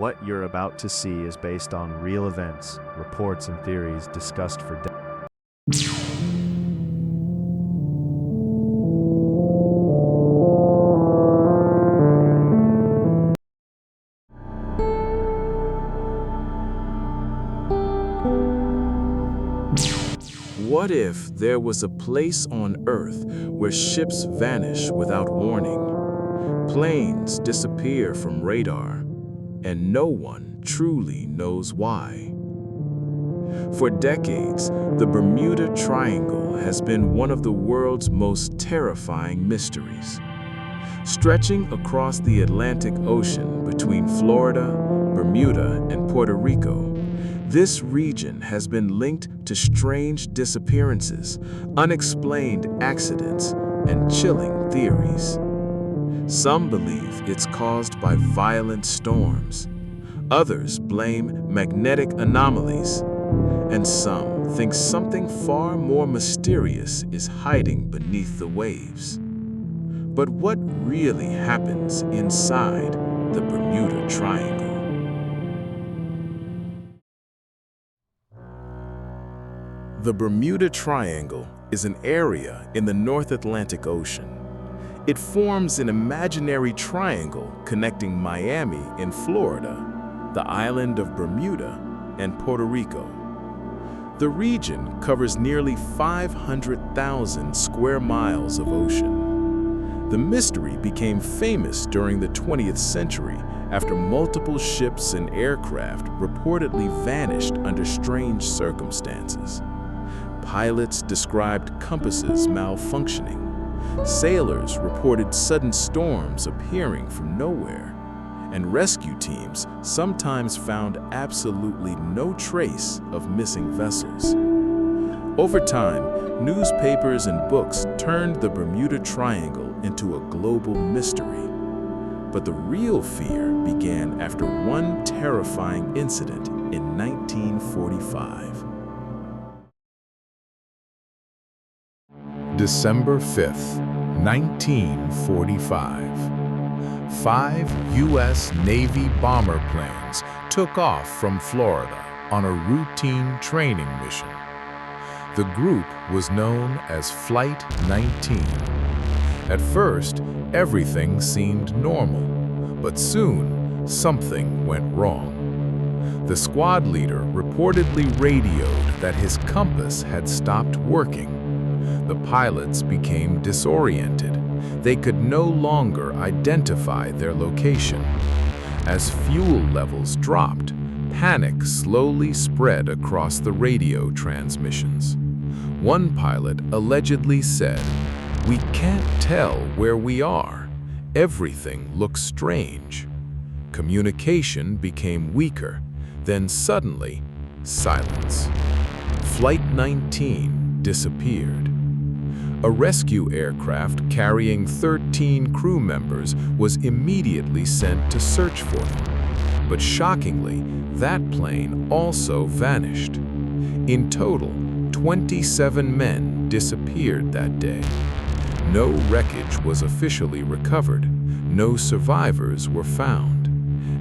What you're about to see is based on real events, reports, and theories discussed for decades. What if there was a place on Earth where ships vanish without warning? Planes disappear from radar, and no one truly knows why. For decades, the Bermuda Triangle has been one of the world's most terrifying mysteries. Stretching across the Atlantic Ocean between Florida, Bermuda, and Puerto Rico, this region has been linked to strange disappearances, unexplained accidents, and chilling theories. Some believe it's caused by violent storms. Others blame magnetic anomalies. And some think something far more mysterious is hiding beneath the waves. But what really happens inside the Bermuda Triangle? The Bermuda Triangle is an area in the North Atlantic Ocean. It forms an imaginary triangle connecting Miami in Florida, the island of Bermuda, and Puerto Rico. The region covers nearly 500,000 square miles of ocean. The mystery became famous during the 20th century after multiple ships and aircraft reportedly vanished under strange circumstances. Pilots described compasses malfunctioning. Sailors reported sudden storms appearing from nowhere. And rescue teams sometimes found absolutely no trace of missing vessels. Over time, newspapers and books turned the Bermuda Triangle into a global mystery. But the real fear began after one terrifying incident in 1945. December 5th, 1945. 5 U.S. Navy bomber planes took off from Florida on a routine training mission. The group was known as Flight 19. At first, everything seemed normal, but soon something went wrong. The squad leader reportedly radioed that his compass had stopped working. The pilots became disoriented. They could no longer identify their location. As fuel levels dropped, panic slowly spread across the radio transmissions. One pilot allegedly said, "We can't tell where we are. Everything looks strange." Communication became weaker. Then suddenly, silence. Flight 19 disappeared. A rescue aircraft carrying 13 crew members was immediately sent to search for them. But shockingly, that plane also vanished. In total, 27 men disappeared that day. No wreckage was officially recovered, no survivors were found,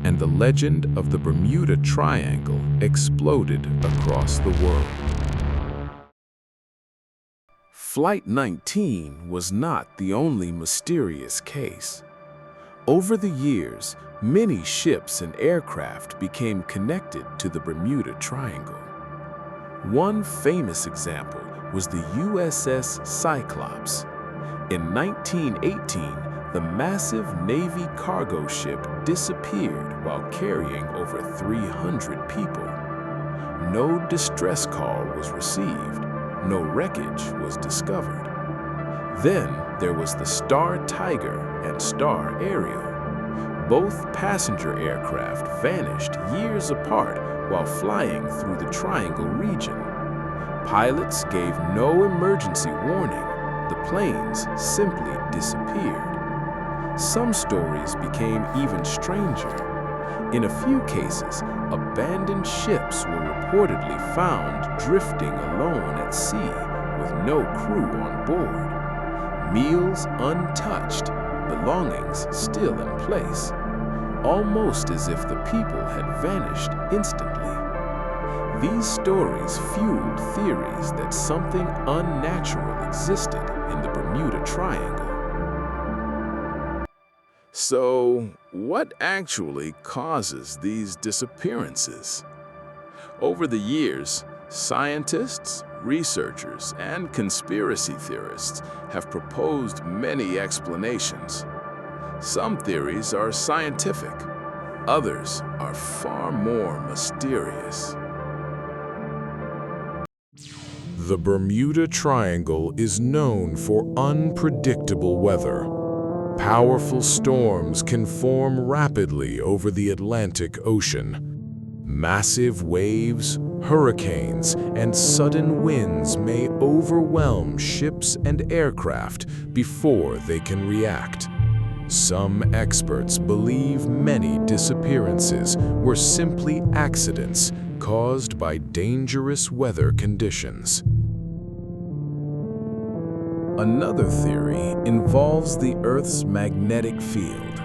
and the legend of the Bermuda Triangle exploded across the world. Flight 19 was not the only mysterious case. Over the years, many ships and aircraft became connected to the Bermuda Triangle. One famous example was the USS Cyclops. In 1918, the massive Navy cargo ship disappeared while carrying over 300 people. No distress call was received. No wreckage was discovered. Then there was the Star Tiger and Star Ariel. Both passenger aircraft vanished years apart while flying through the Triangle region. Pilots gave no emergency warning. The planes simply disappeared. Some stories became even stranger. In a few cases, abandoned ships were reportedly found drifting alone at sea with no crew on board. Meals untouched, belongings still in place. almost as if the people had vanished instantly. These stories fueled theories that something unnatural existed in the Bermuda Triangle. So, what actually causes these disappearances? Over the years, scientists, researchers, and conspiracy theorists have proposed many explanations. Some theories are scientific, others are far more mysterious. The Bermuda Triangle is known for unpredictable weather. Powerful storms can form rapidly over the Atlantic Ocean. Massive waves, hurricanes, and sudden winds may overwhelm ships and aircraft before they can react. Some experts believe many disappearances were simply accidents caused by dangerous weather conditions. Another theory involves the Earth's magnetic field.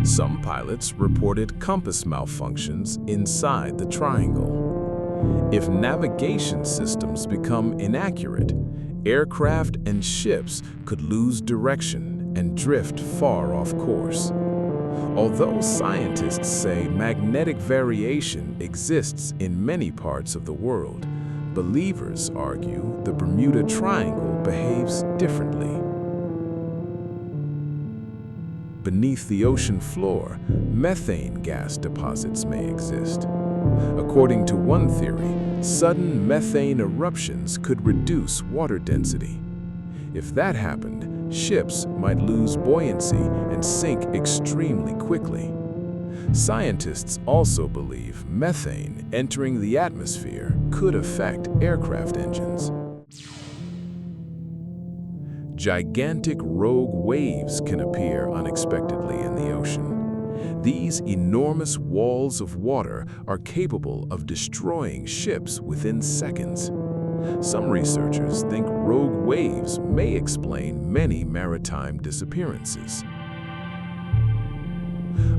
Some pilots reported compass malfunctions inside the triangle. If navigation systems become inaccurate, aircraft and ships could lose direction and drift far off course. Although scientists say magnetic variation exists in many parts of the world, believers argue the Bermuda Triangle behaves differently. Beneath the ocean floor, methane gas deposits may exist. According to one theory, sudden methane eruptions could reduce water density. If that happened, ships might lose buoyancy and sink extremely quickly. Scientists also believe methane entering the atmosphere could affect aircraft engines. Gigantic rogue waves can appear unexpectedly in the ocean. These enormous walls of water are capable of destroying ships within seconds. Some researchers think rogue waves may explain many maritime disappearances.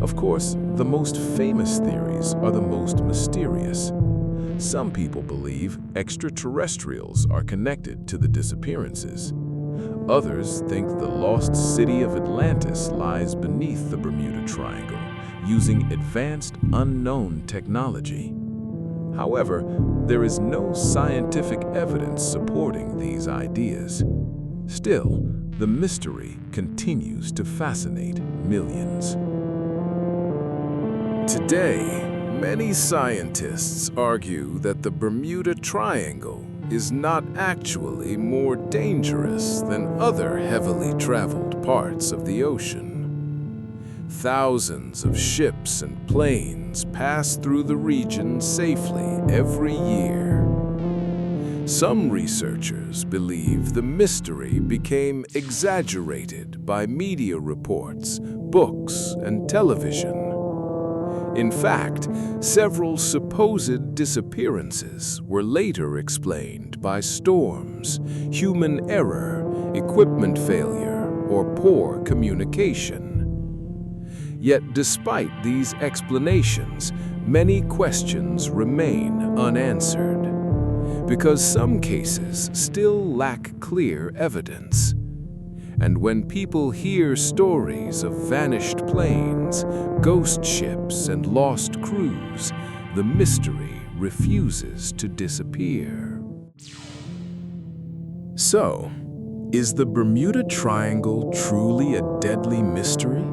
Of course, the most famous theories are the most mysterious. Some people believe extraterrestrials are connected to the disappearances. Others think the lost city of Atlantis lies beneath the Bermuda Triangle, using advanced unknown technology. However, there is no scientific evidence supporting these ideas. Still, the mystery continues to fascinate millions. Today, many scientists argue that the Bermuda Triangle is not actually more dangerous than other heavily traveled parts of the ocean. Thousands of ships and planes pass through the region safely every year. Some researchers believe the mystery became exaggerated by media reports, books, and television. In fact, several supposed disappearances were later explained by storms, human error, equipment failure, or poor communication. Yet despite these explanations, many questions remain unanswered, because some cases still lack clear evidence. And when people hear stories of vanished planes, ghost ships, and lost crews, the mystery refuses to disappear. So, is the Bermuda Triangle truly a deadly mystery?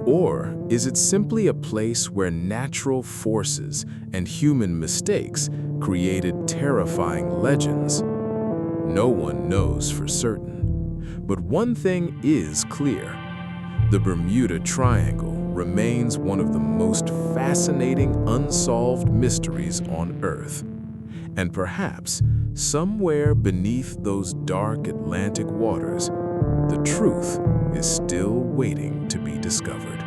Or is it simply a place where natural forces and human mistakes created terrifying legends? No one knows for certain. But one thing is clear. The Bermuda Triangle remains one of the most fascinating unsolved mysteries on Earth. And perhaps, somewhere beneath those dark Atlantic waters, the truth is still waiting to be discovered.